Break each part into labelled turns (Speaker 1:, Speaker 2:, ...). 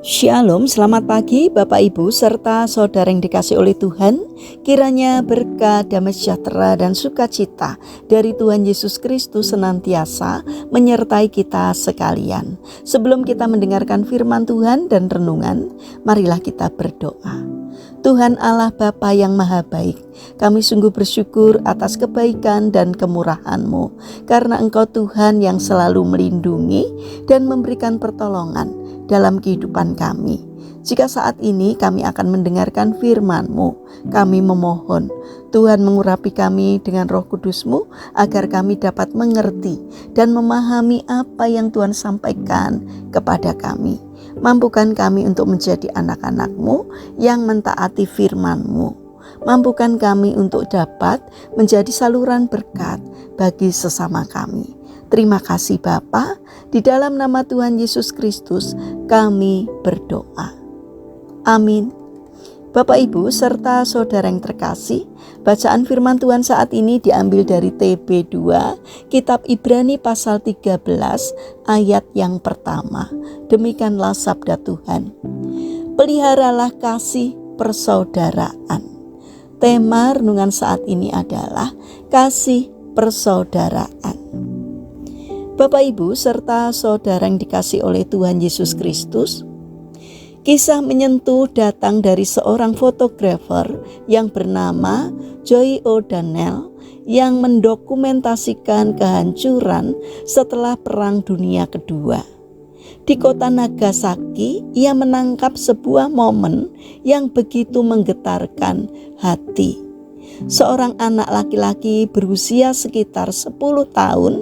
Speaker 1: Shalom, selamat pagi Bapak Ibu serta saudara yang dikasih oleh Tuhan. Kiranya berkat, damai sejahtera dan sukacita dari Tuhan Yesus Kristus senantiasa menyertai kita sekalian. Sebelum kita mendengarkan firman Tuhan dan renungan, marilah kita berdoa. Tuhan Allah Bapa yang Maha Baik, kami sungguh bersyukur atas kebaikan dan kemurahan-Mu, karena Engkau Tuhan yang selalu melindungi dan memberikan pertolongan dalam kehidupan kami. Jika saat ini kami akan mendengarkan firman-Mu, kami memohon Tuhan mengurapi kami dengan Roh Kudus-Mu agar kami dapat mengerti dan memahami apa yang Tuhan sampaikan kepada kami. Mampukan kami untuk menjadi anak-anak-Mu yang mentaati firman-Mu. Mampukan kami untuk dapat menjadi saluran berkat bagi sesama kami. Terima kasih Bapa, di dalam nama Tuhan Yesus Kristus kami berdoa. Amin. Bapak Ibu serta saudara yang terkasih, bacaan firman Tuhan saat ini diambil dari TB2, Kitab Ibrani pasal 13 ayat yang pertama. Demikianlah sabda Tuhan. Peliharalah kasih persaudaraan. Tema renungan saat ini adalah kasih persaudaraan. Bapak Ibu serta saudara yang dikasih oleh Tuhan Yesus Kristus, kisah menyentuh datang dari seorang fotografer yang bernama Joy O'Donnell yang mendokumentasikan kehancuran setelah Perang Dunia Kedua. Di kota Nagasaki, ia menangkap sebuah momen yang begitu menggetarkan hati. Seorang anak laki-laki berusia sekitar 10 tahun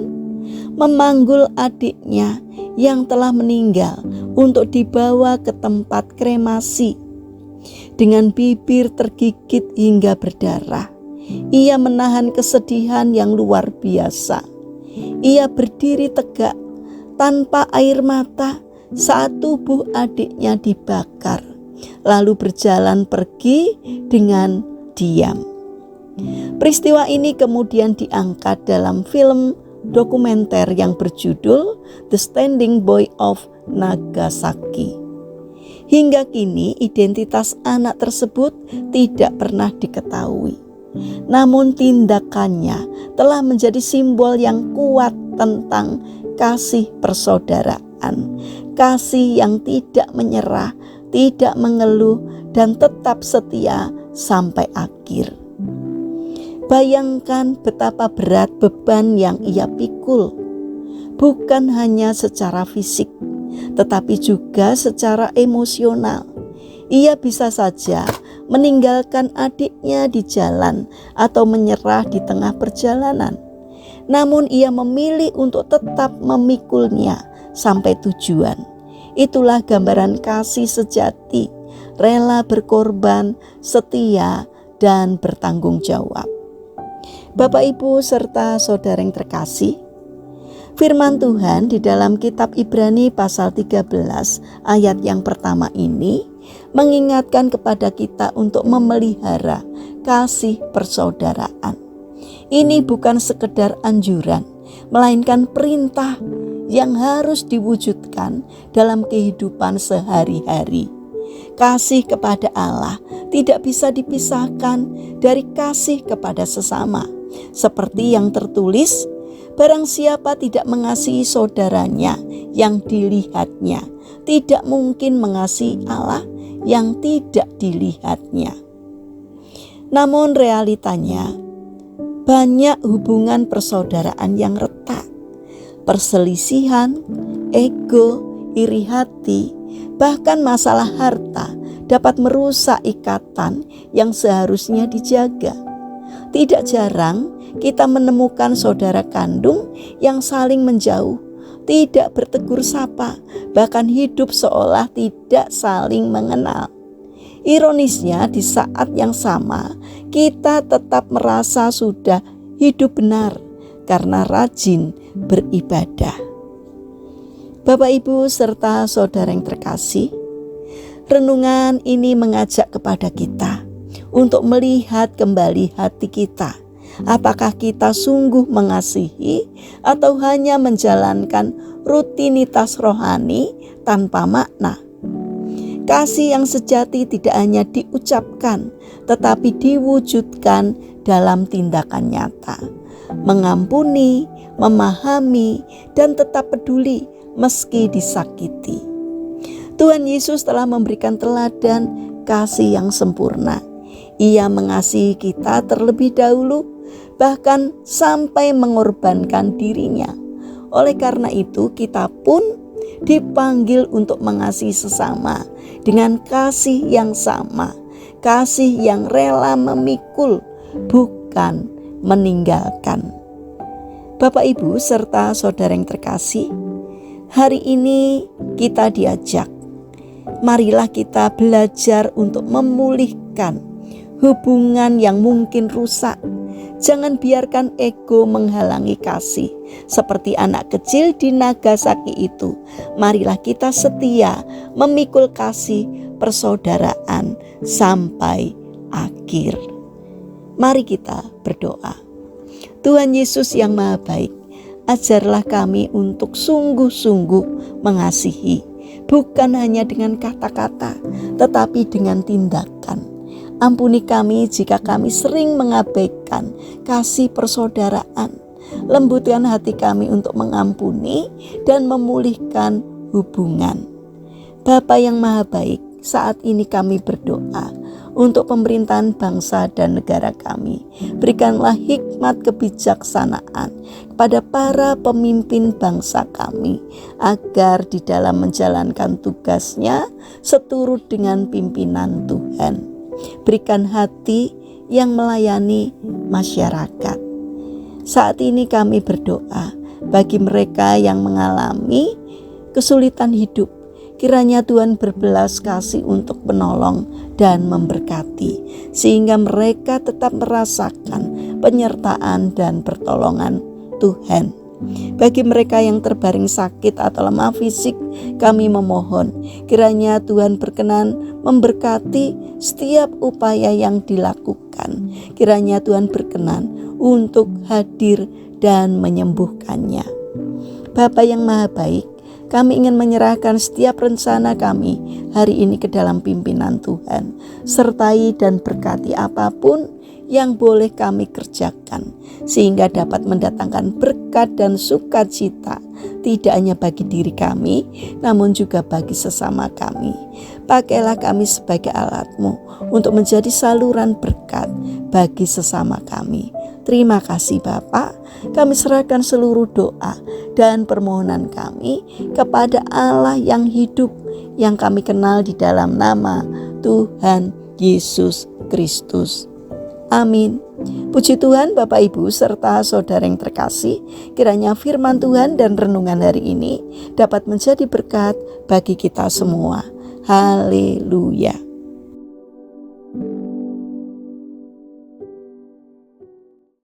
Speaker 1: memanggul adiknya yang telah meninggal untuk dibawa ke tempat kremasi. Dengan bibir tergigit hingga berdarah, ia menahan kesedihan yang luar biasa. Ia berdiri tegak tanpa air mata saat tubuh adiknya dibakar, lalu berjalan pergi dengan diam. Peristiwa ini kemudian diangkat dalam film dokumenter yang berjudul The Standing Boy of Nagasaki. Hingga kini identitas anak tersebut tidak pernah diketahui. Namun tindakannya telah menjadi simbol yang kuat tentang kasih persaudaraan, kasih yang tidak menyerah, tidak mengeluh, dan tetap setia sampai akhir. Bayangkan betapa berat beban yang ia pikul, bukan hanya secara fisik, tetapi juga secara emosional. Ia bisa saja meninggalkan adiknya di jalan atau menyerah di tengah perjalanan. Namun ia memilih untuk tetap memikulnya sampai tujuan. Itulah gambaran kasih sejati, rela berkorban, setia, dan bertanggung jawab. Bapak Ibu serta saudara yang terkasih, firman Tuhan di dalam kitab Ibrani pasal 13 ayat yang pertama ini mengingatkan kepada kita untuk memelihara kasih persaudaraan. Ini bukan sekedar anjuran, melainkan perintah yang harus diwujudkan dalam kehidupan sehari-hari. Kasih kepada Allah tidak bisa dipisahkan dari kasih kepada sesama. Seperti yang tertulis, barang siapa tidak mengasihi saudaranya yang dilihatnya, tidak mungkin mengasihi Allah yang tidak dilihatnya. Namun realitanya, banyak hubungan persaudaraan yang retak. Perselisihan, ego, iri hati, bahkan masalah harta dapat merusak ikatan yang seharusnya dijaga. Tidak jarang kita menemukan saudara kandung yang saling menjauh, tidak bertegur sapa, bahkan hidup seolah tidak saling mengenal. Ironisnya, di saat yang sama kita tetap merasa sudah hidup benar karena rajin beribadah. Bapak Ibu serta saudara yang terkasih, renungan ini mengajak kepada kita untuk melihat kembali hati kita. Apakah kita sungguh mengasihi atau hanya menjalankan rutinitas rohani tanpa makna? Kasih yang sejati tidak hanya diucapkan, tetapi diwujudkan dalam tindakan nyata. Mengampuni, memahami, dan tetap peduli meski disakiti. Tuhan Yesus telah memberikan teladan kasih yang sempurna. Ia mengasihi kita terlebih dahulu, bahkan sampai mengorbankan dirinya. Oleh karena itu, kita pun dipanggil untuk mengasihi sesama dengan kasih yang sama, kasih yang rela memikul, bukan meninggalkan. Bapak, Ibu, serta saudara yang terkasih, hari ini kita diajak, marilah kita belajar untuk memulihkan hubungan yang mungkin rusak. Jangan biarkan ego menghalangi kasih. Seperti anak kecil di Nagasaki itu, marilah kita setia memikul kasih persaudaraan sampai akhir. Mari kita berdoa. Tuhan Yesus yang Maha Baik, ajarlah kami untuk sungguh-sungguh mengasihi, bukan hanya dengan kata-kata, tetapi dengan tindakan. Ampuni kami jika kami sering mengabaikan kasih persaudaraan. Lembutkan hati kami untuk mengampuni dan memulihkan hubungan. Bapa yang Maha Baik, saat ini kami berdoa untuk pemerintahan bangsa dan negara kami. Berikanlah hikmat kebijaksanaan kepada para pemimpin bangsa kami, agar di dalam menjalankan tugasnya seturut dengan pimpinan Tuhan. Berikan hati yang melayani masyarakat. Saat ini kami berdoa bagi mereka yang mengalami kesulitan hidup. Kiranya Tuhan berbelas kasih untuk menolong dan memberkati, sehingga mereka tetap merasakan penyertaan dan pertolongan Tuhan. Bagi mereka yang terbaring sakit atau lemah fisik, kami memohon kiranya Tuhan berkenan memberkati setiap upaya yang dilakukan. Kiranya Tuhan berkenan untuk hadir dan menyembuhkannya. Bapa yang Maha Baik, kami ingin menyerahkan setiap rencana kami hari ini ke dalam pimpinan Tuhan. Sertai dan berkati apapun yang boleh kami kerjakan, sehingga dapat mendatangkan berkat dan sukacita, tidak hanya bagi diri kami, namun juga bagi sesama kami. Pakailah kami sebagai alat-Mu untuk menjadi saluran berkat bagi sesama kami. Terima kasih Bapa. Kami serahkan seluruh doa dan permohonan kami kepada Allah yang hidup, yang kami kenal di dalam nama Tuhan Yesus Kristus. Amin. Puji Tuhan, Bapak Ibu serta saudara yang terkasih, kiranya firman Tuhan dan renungan hari ini dapat menjadi berkat bagi kita semua. Haleluya.